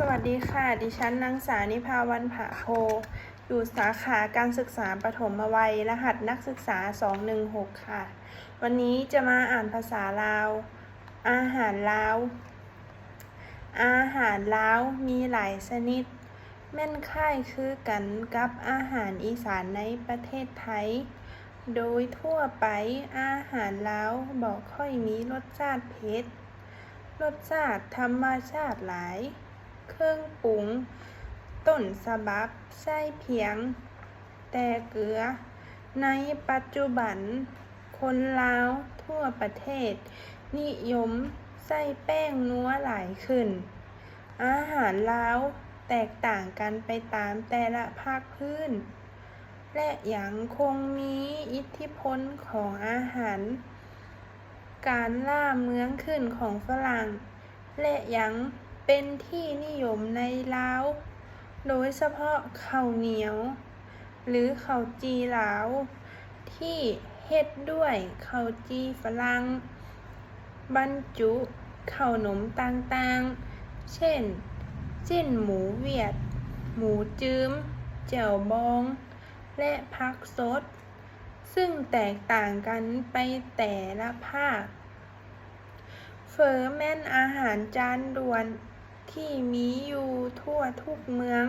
สวัสดีค่ะ ดิฉันนางสาวนิภาวันผาโพอยู่สาขาการศึกษาประถมวัยรหัสนักศึกษา 216 ค่ะ วันนี้จะมาอ่านภาษาลาว อาหารลาว อาหารลาวมีหลายชนิด แม่นคล้ายคือกันกับอาหารอีสานในประเทศไทย โดยทั่วไปอาหารลาวบ่ค่อยมีรสชาติเผ็ด รสชาติธรรมชาติหลาย เครื่องปรุงต้นฉบับใส่เพียงแต่เกลือ ในปัจจุบันคนลาวทั่วประเทศนิยมใส่แป้งนัวหลายขึ้น อาหารลาวแตกต่างกันไปตามแต่ละภาคพื้น และยังคงมีอิทธิพลของอาหารการล่าเมืองขึ้นของฝรั่ง และยังเป็นที่นิยมในลาว โดยเฉพาะข้าวเหนียว หรือข้าวจี่ลาว ที่เฮ็ดด้วยข้าวจี่ฝรั่งบรรจุขนมต่างๆ เช่น จิ้นหมูเวียด หมูจื้ม แจ่วบอง และผักสด ซึ่งแตกต่างกันไปแต่ละภาค เฝอแม่นอาหารจานด่วนที่มีอยู่ทั่วทุกเมือง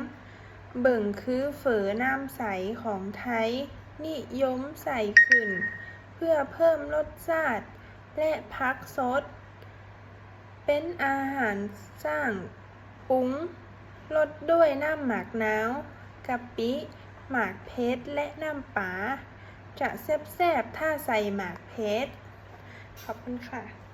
เบิ่งคือเฝอน้ำใสของไทย นิยมใส่ขึ้นเพื่อเพิ่มรสชาติ และผักสด เป็นอาหารสร้างปรุงรสด้วยน้ำหมักนาว กะปิ หมากเพชร และน้ำปลา จะแซ่บๆถ้าใส่หมากเพชร ขอบคุณค่ะ